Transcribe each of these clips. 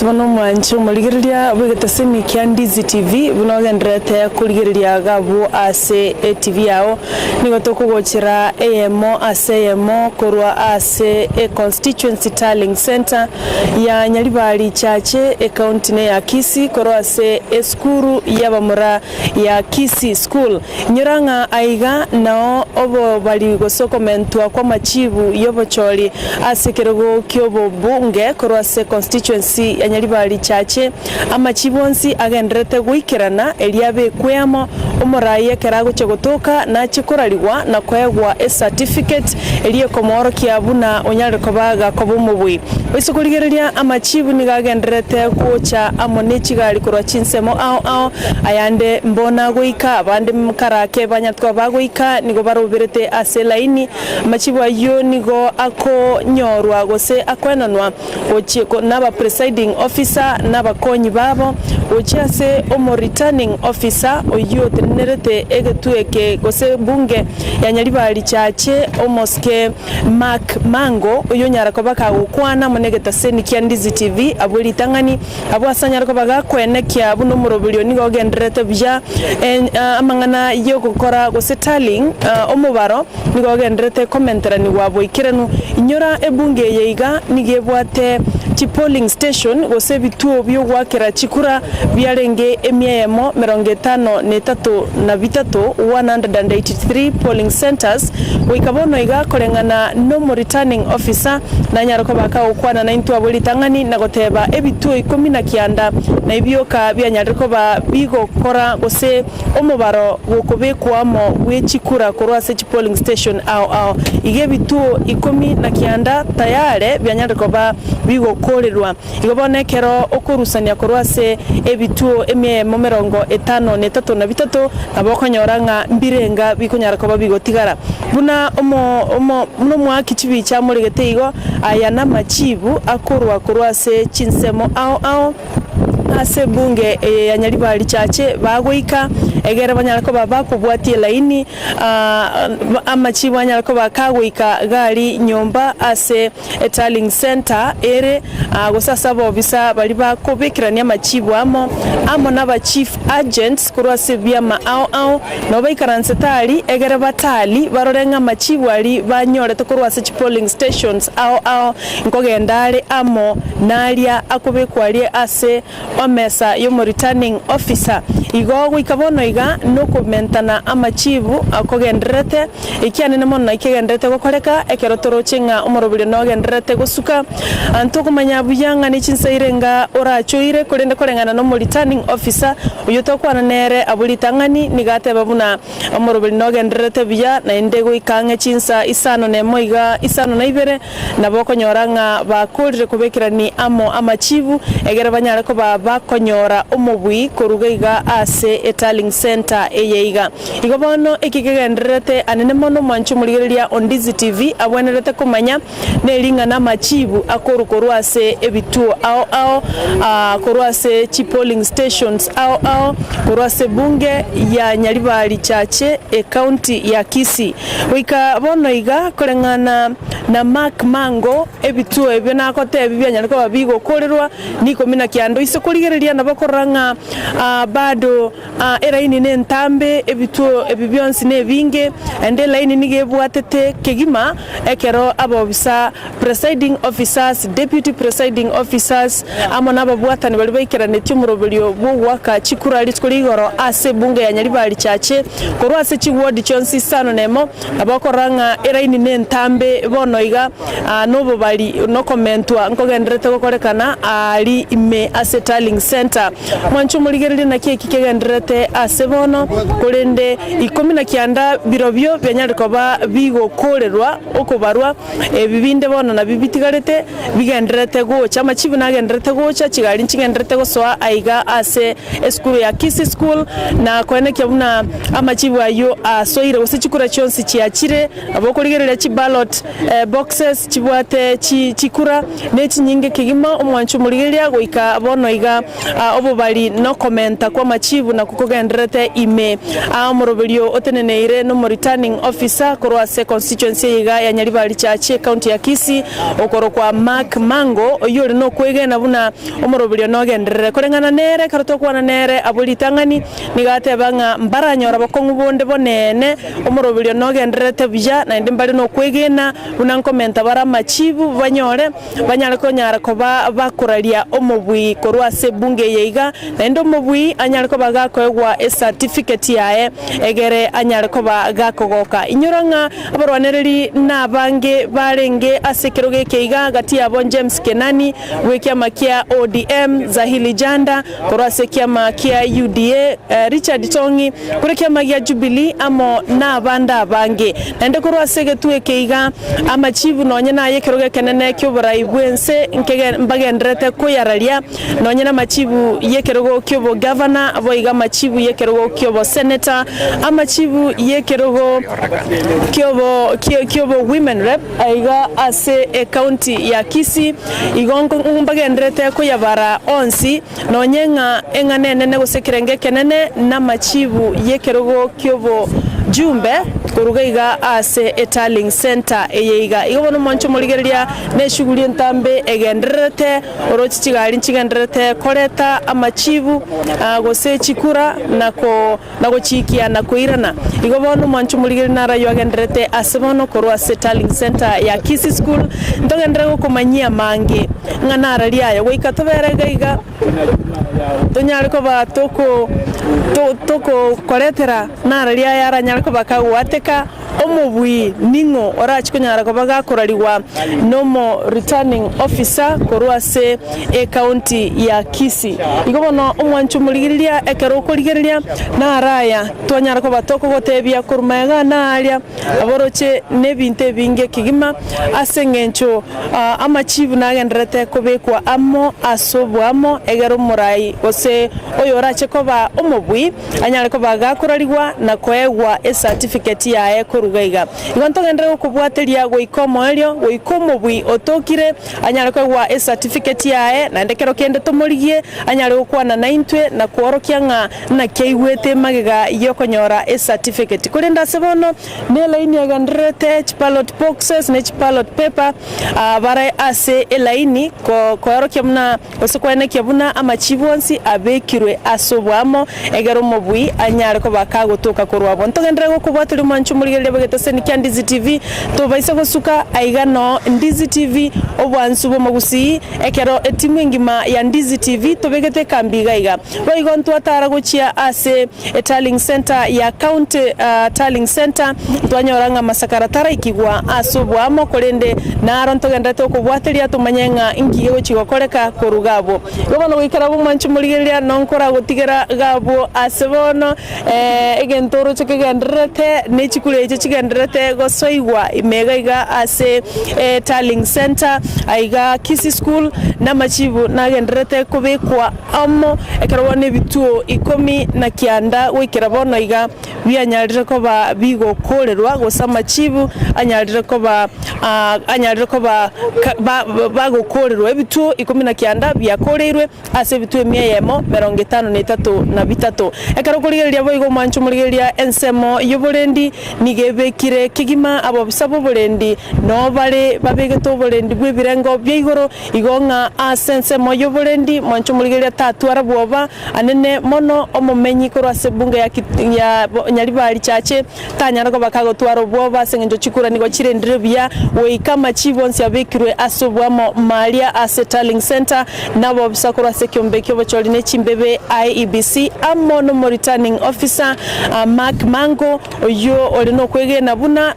Sibono mwancho muligiriria bwegetasemi kya Ndizi TV bunogendrete kuligiriria gabu ase TV yao nigo tokugochera AMO ase AMO korwa ase constituency tallying center ya Nyaribari chache county ne ya Kisii korwa ase skuru yabamura ya Kisii school nyoranga aiga nao obo bali gosokomentwa kwa machibu yobochori ase kerego kyobo bunge korwa ase constituency ya Nyaribari chache amachibonsi agendrete guikirana eliabe kwemo umuraye kerago chegotoka na chikorarigwa na kwegwa a certificate eliye komoro kiabuna onyare kobaga kobumubwi wisukurigereria amachibu nigagendrete kucha amonechi gali korwa chinsemo ao ayande mbona goika abande mkarake banyatwa bagoika nigo barubirete ase laini amachibu ayo nigo akonyorwa gose akwenanwa ochiko naba presiding officer nabakonyi babo ochiase omo returning officer oyo tenerete egetueke gose bunge ya Nyaribari chache omoske Mark Mango oyo nyara kobaka gukwana monegetaseni kya Ndizi TV abwiri tangani abwasanyara kobaga kwenekia buno murobulio nigo gendrete bya amangana yo gukora gose tallying omubaro nigo gendrete commenterani wabo ikiranu inyora ebunge yeiga nigebwate polling station gose bituo byo gwakera chikura byarenge emiemo 183 polling centers wikabono iga korengana no returning officer na nyarako baka ukwana na intu abuli tangani na goteba ebituo 19 na ibyoka byanyariko ba bigo kora gose omubaro gokobekwamo wechikura korwa se polling station ao ige bituo 19 tayare byanyariko ba bigo korerwa igobonekero okurusania korwase ebituo emiemo 53 abakonyoranga mbirenga bikonyara koba bigotigara buna omo mwaki chibicha muregete igo aya na machibu akorwa korwase chinsemo ao ase bunge ya Nyaribari chache bagoika egera banyarako baba kubwatie laini amachibu banyarako bakagoika gari nyomba ase tallying center ere gosasa bobisa bali bakobekirania machibu amo naba chief agents kurwase byama ao no baikaranse tali egera batali barorenga machibu ali banyorete kurwase polling stations ao ngogendale amo nalia akobekwalie ase omesa yo returning officer igo gwikabono iga no komentana amachibu akogendrete ikiane nemo na ikigendrete gokoreka ekerotoro chinga umorobire no gendrete gosuka antoko manyabuyanga ni chinsairenga orachoire kurende korengana no returning officer uyo tokwana nere abulitangani nigate babuna umorobire no gendrete bya na indego ikange chinsa isano nemo iga isano na ibere nabokonyoranga bakurire kubekirani amo amachibu egera banyare ko bakonyora umubwi kurugaiga ase tallying center eyeiga igobono ekigendrete anene mono manchu muligereria on Ndizi TV abwenerete kumanya neringana machibu akorukorwa ase ebituo ao korwa ase polling stations ao korwa ase bunge ya Nyaribari chache county ya Kisii wika bono iga korengana na Mark Mango ebituo ebyo nakote bibya nyariko babigo korerwa niko mina kyando isokoligereria nabakoranga bado eraini nentambe ebituo ebibyonsi nebinge ende laini nigebwatete kegima ekero abobisa presiding officers deputy presiding officers amona babwatani bali baikirane cyumurobelio bwaka chikura litkoligoro ase bunge ya Nyaribari chache korwa ase chiward chonsi sano nemo abakoranga eraini nentambe bono iga nobo bali no commentwa nkogendrete gokorekana ali ime ase tallying center mwanchu muligerere na kieki kegendrete ase bono kurende 19 birobyo byanyariko ba bigo korerwa okubarwa ebibinde bono na bibitigarete bigendrete gocha amachibu nagendrete gocha kigali nchigendrete gosoa aiga ase school ya Kisii school na kwene kyabuna amachibu ayo asoire gose chikura chonsi chiachire abokoligerera chi ballot boxes chibwate chikura nechi nyinge kigima omwanchu muligeria goika bono iga iga obobali no commenta kwa machivu na kukogenderete ime omoroberio oteneneire no returning officer korwase constituency iga ya Nyaribari chache county ya Kisii okoro kwa Mark Mango oyore no kwegena buna omoroberio no genderere korengana nere karoto kwa nere abulitangani nigate banga mbaranyora bakongu bonde bonene omoroberio no genderete bija na ndimbali no kwegena buna commenta bara machivu banyore banyara konyara koba bakuralia omobwi korwase bunge yeiga na ndo mobwi anyara koba gakoegwa certificate yae egere anyara koba gakogoka inyoranga abarwanereri nabange barenge asekeroge keiga gati abo James Kenani wekia makia ODM Zahili Janda korwase kia makia UDA Richard Tongi kurekia magia Jubilee amo nabanda bange na ndo korwase getue keiga amachivu nonye na yekeroge kenene kyoborai bwense nkege mbagendrete koyaralia nonye na machivu yekerogo kyobo governor aboiga machivu yekerogo kyobo senator amachivu yekerogo kyobo women rep aiga ase county ya Kisii igongo mbagendrete koyabara onsi nonye nga enganene ne gusekirenge kenene na machivu yekerogo kyobo jumbe kurugaiga ase etaling center eyeiga igobono moncho moligeria ne shuguli ntambe egenderete orochichigali nchigenderete koreta amachivu gose chikura nako chikia na koirana igobono moncho moligeria nara yogenderete asebono korwa etaling center ya Kisii school ntogendere kumanyia mange nganara liayo goikatoberega iga tonyare ko ba toko koretera naralia yara nyare ko bakagwateka omubwi ningo orachikonyara ko bagakorariwa nomo returning officer korwase county ya Kisii igobono omwanchu muligiria ekero koligeria naraya tonyara ko batoko gotebia kurumega naria aboroche nebinte binge kigima asengencho amachivu nagenderete kobekwa amo asobwamo egero murai ose oyorache koba omubwi anyare ko bagakorariwa na koegwa certificate yae korugaiga igonto gendere kubwateria goikomo elio goikomobwi otokire anyare koegwa certificate yae na ndekero kende tomorigie anyare gukwana na intwe na kuorokia nga na keigwete magega yokonyora certificate kurenda sebono ne line yagenderete ballot boxes ne ballot paper bara ase elaini koorokia muna osekwene kebuna amachibonsi abekirwe asobwamo egero mobwi anyare ko bakagotoka korwabo ntogendere gukubwaturi manchu murigeria bagetase kya Ndizi TV tobaise gosuka aigano Ndizi TV obwansu bomagusi ekero etimu engima ya Ndizi TV tobegete kambigaiga boigontu atara gochia ase etaling center ya county taling center twanyoranga masakaratara ikigwa asobwamo korende naro ntogendere tokubwatiria tumanyenga ingiye gochigokoreka korugabo gobono goikara bo manchu murigeria nonkora gotigera gabo asebono egentoro chekegenderete nechikuleje chigenderete gosoigwa imegaiga ase taling center aiga Kisii school na machivu nagenderete kubekwa amo ekarone bituo 19 wikira bono iga bianyarire ko ba bigo korerwa gosa machivu anyarire ko ba bagokorerwa ebituo 19 byakoreirwe ase bituo 153 ekaro kurigeria boigo manchu murigeria ensemo yoborendi nigebekire kigima abo bisabo borendi no bare babegeto borendi bwibirengo byeigoro igonga asensemo yoborendi manchu murigeria tatu araboba anene mono omumenyi korwase bunge ya Nyaribari chache tanyara ko bakagotwara boba sengenjo chikura nigo chirendire bya weikama chibonsi abekirwe asobwamo malia asetaling center nabo bisakora sekyombe kyobo choline chimbebe IEBC amono returning officer Mark Mango oyo olino kwegena buna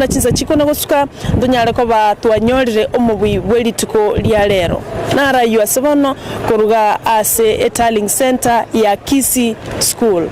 chinza chiko nagosuka ndonyare ko batwanyorire omubwi bwerituko lya lero nara yuasebono koruga ase etaling center ya Kisii school.